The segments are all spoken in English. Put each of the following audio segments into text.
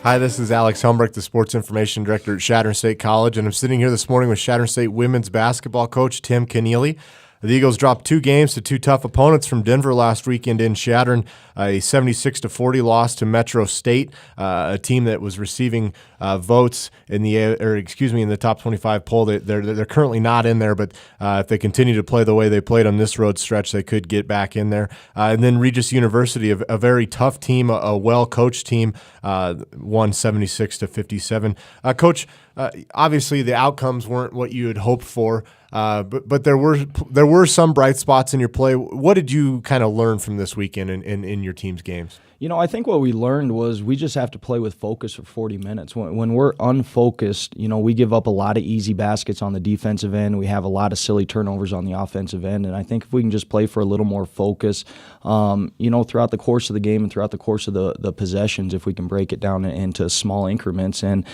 Hi, this is Alex Helmbrecht, the Sports Information Director at Chadron State College, and I'm sitting here this morning with Chadron State women's basketball coach Tim Connealy. The Eagles dropped 2 games to 2 tough opponents from Denver last weekend in Chadron, a 76-40 loss to Metro State, a team that was receiving votes in the top 25 poll. They're currently not in there, but if they continue to play the way they played on this road stretch, they could get back in there. And then Regis University, a very tough team, a well-coached team, won 76-57. Coach, obviously the outcomes weren't what you had hoped for. But there were some bright spots in your play. What did you kind of learn from this weekend in your team's games? You know, I think what we learned was we just have to play with focus for 40 minutes. When we're unfocused, you know, we give up a lot of easy baskets on the defensive end. We have a lot of silly turnovers on the offensive end. And I think if we can just play for a little more focus, you know, throughout the course of the game and throughout the course of the possessions, if we can break it down into small increments. And,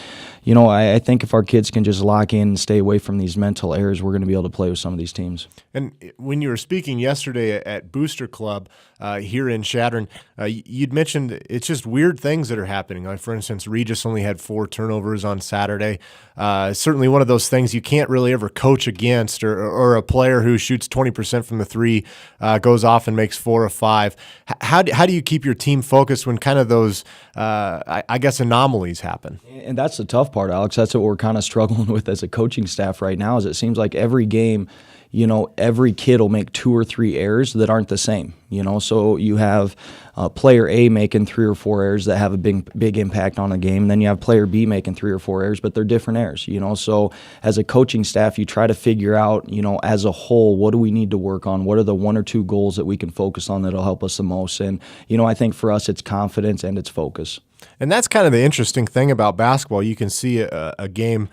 you know, I think if our kids can just lock in and stay away from these mental errors, we're going to be able to play with some of these teams. And when you were speaking yesterday at Booster Club here in Chadron, you'd mentioned it's just weird things that are happening. Like, for instance, Regis only had 4 turnovers on Saturday. Certainly one of those things you can't really ever coach against, or a player who shoots 20% from the 3 goes off and makes 4 or 5. How do you keep your team focused when kind of those, I guess, anomalies happen? And that's the tough part, Alex. That's what we're kind of struggling with as a coaching staff right now, is it seems like every game, you know, every kid will make 2 or 3 errors that aren't the same. You know, so you have player A making 3 or 4 errors that have a big impact on the game. And then you have player B making 3 or 4 errors, but they're different errors. You know, so as a coaching staff, you try to figure out, you know, as a whole, what do we need to work on? What are the 1 or 2 goals that we can focus on that'll help us the most? And, you know, I think for us, it's confidence and it's focus. And that's kind of the interesting thing about basketball. You can see a game,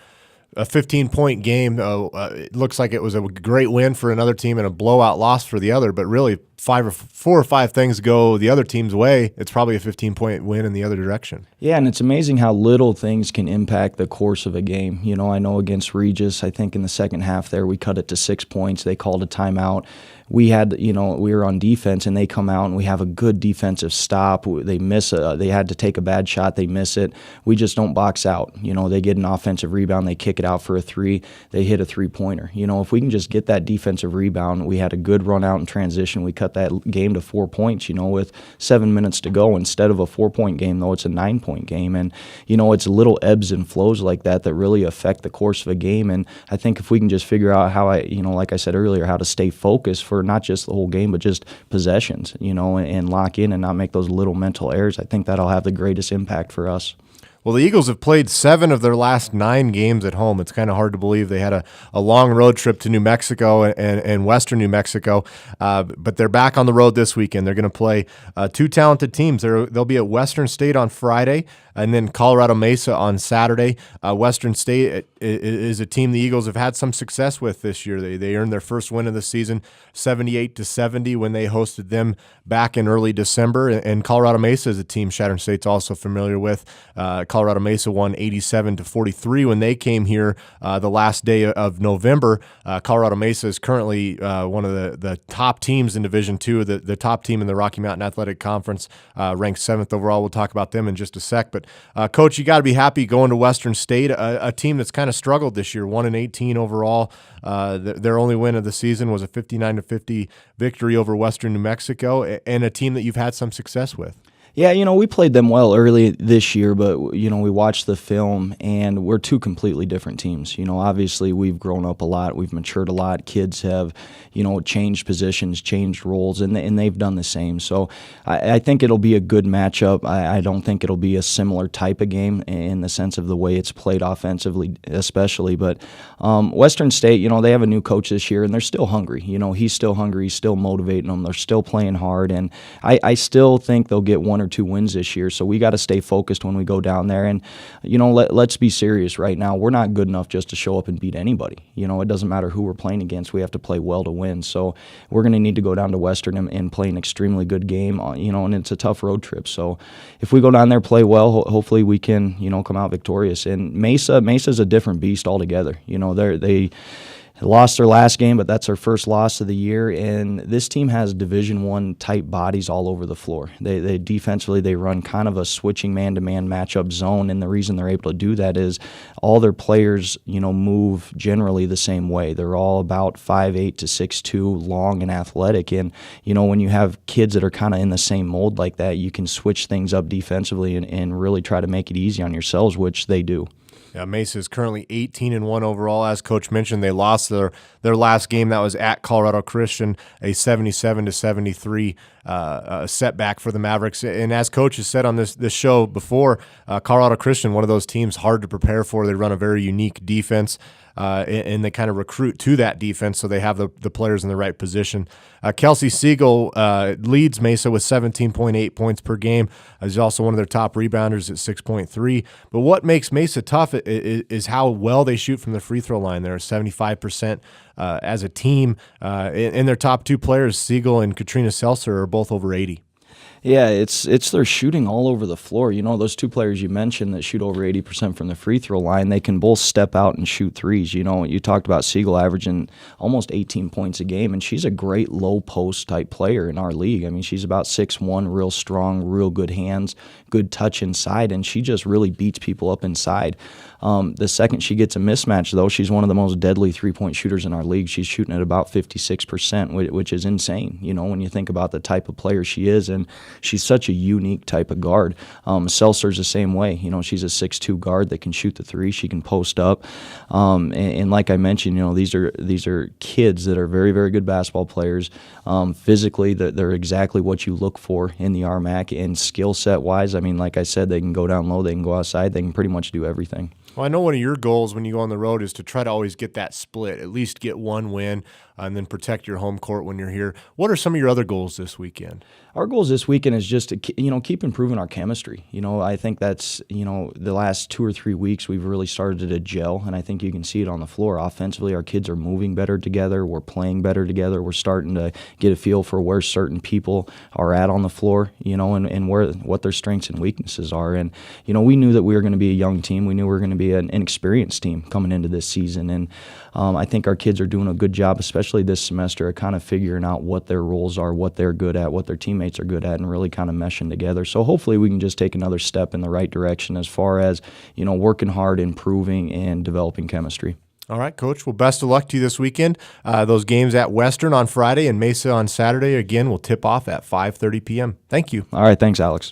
a 15-point game. It looks like it was a great win for another team and a blowout loss for the other, but really 4 or 5 things go the other team's way, it's probably a 15-point win in the other direction. Yeah, and it's amazing how little things can impact the course of a game. You know, I know against Regis, I think in the second half there, we cut it to 6 points. They called a timeout. We had, you know, we were on defense, and they come out, and we have a good defensive stop. They miss they had to take a bad shot. They miss it. We just don't box out. You know, they get an offensive rebound. They kick it out for a 3. They hit a 3-pointer. You know, if we can just get that defensive rebound, we had a good run out in transition. We cut that game to 4 points, you know, with 7 minutes to go. Instead of a 4-point game, though, it's a 9-point game. And, you know, it's little ebbs and flows like that really affect the course of a game. And I think if we can just figure out how like I said earlier, how to stay focused for not just the whole game, but just possessions, you know, and lock in and not make those little mental errors, I think that'll have the greatest impact for us. Well, the Eagles have played 7 of their last 9 games at home. It's kind of hard to believe. They had a long road trip to New Mexico and western New Mexico, but they're back on the road this weekend. They're going to play 2 talented teams. They'll be at Western State on Friday and then Colorado Mesa on Saturday. Western State is a team the Eagles have had some success with this year. They earned their first win of the season, 78-70, when they hosted them back in early December. And Colorado Mesa is a team Chadron State's also familiar with. Colorado Mesa won 87-43 when they came here the last day of November. Colorado Mesa is currently one of the top teams in Division II, the top team in the Rocky Mountain Athletic Conference, ranked 7th overall. We'll talk about them in just a sec. But, Coach, you got to be happy going to Western State, a team that's kind of struggled this year, 1-18 overall. Their only win of the season was a 59-50 victory over Western New Mexico, and a team that you've had some success with. Yeah, you know, we played them well early this year, but, you know, we watched the film, and we're 2 completely different teams. You know, obviously we've grown up a lot. We've matured a lot. Kids have, you know, changed positions, changed roles, and they've done the same. So I think it'll be a good matchup. I don't think it'll be a similar type of game in the sense of the way it's played offensively especially. But Western State, you know, they have a new coach this year, and they're still hungry. You know, he's still hungry. He's still motivating them. They're still playing hard, and I still think they'll get 1 or 2 wins this year, so we got to stay focused when we go down there. And, you know, let's be serious right now. We're not good enough just to show up and beat anybody. You know, it doesn't matter who we're playing against. We have to play well to win. So we're going to need to go down to Western and play an extremely good game, you know, and it's a tough road trip. So if we go down there, play well, hopefully we can, you know, come out victorious. And Mesa's a different beast altogether. You know, they lost their last game, but that's their first loss of the year. And this team has Division I type bodies all over the floor. They defensively, they run kind of a switching man-to-man matchup zone, and the reason they're able to do that is all their players, move generally the same way. They're all about 5'8" to 6'2", long and athletic. And when you have kids that are kind of in the same mold like that, you can switch things up defensively and really try to make it easy on yourselves, which they do. Yeah, Mesa is currently 18-1 overall. As Coach mentioned, they lost their last game. That was at Colorado Christian, a 77-73 setback for the Mavericks. And as Coach has said on this show before, Colorado Christian, one of those teams hard to prepare for. They run a very unique defense. And they kind of recruit to that defense, so they have the players in the right position. Kelsey Siegel leads Mesa with 17.8 points per game. He's also one of their top rebounders at 6.3. But what makes Mesa tough is how well they shoot from the free throw line. They're 75% as a team. And their top two players, Siegel and Katrina Seltzer, are both over 80. Yeah, it's their shooting all over the floor. Those two players you mentioned that shoot over 80% from the free throw line, they can both step out and shoot threes. You talked about Siegel averaging almost 18 points a game, and she's a great low post type player in our league. I mean, she's about 6'1", real strong, real good hands, good touch inside, and she just really beats people up inside. The second she gets a mismatch, though, she's one of the most deadly three-point shooters in our league. She's shooting at about 56%, which is insane, when you think about the type of player she is, and she's such a unique type of guard. Seltzer's the same way. She's a 6'2" guard that can shoot the three. She can post up. And like I mentioned, these are kids that are very, very good basketball players. Physically, they're exactly what you look for in the RMAC. And skill set-wise, I mean, like I said, they can go down low, they can go outside, they can pretty much do everything. Well, I know one of your goals when you go on the road is to try to always get that split, at least get one win, and then protect your home court when you're here. What are some of your other goals this weekend? Our goals this weekend is just to keep improving our chemistry. I think that's the last 2 or 3 weeks we've really started to gel, and I think you can see it on the floor. Offensively, our kids are moving better together. We're playing better together. We're starting to get a feel for where certain people are at on the floor, and what their strengths and weaknesses are. And we knew that we were going to be a young team. We knew we were going to be an inexperienced team coming into this season, and I think our kids are doing a good job, especially this semester, of kind of figuring out what their roles are, what they're good at, what their teammates are good at, and really kind of meshing together. So hopefully we can just take another step in the right direction as far as, working hard, improving, and developing chemistry. All right, Coach. Well, best of luck to you this weekend. Those games at Western on Friday and Mesa on Saturday, again, will tip off at 5:30 p.m. Thank you. All right, thanks, Alex.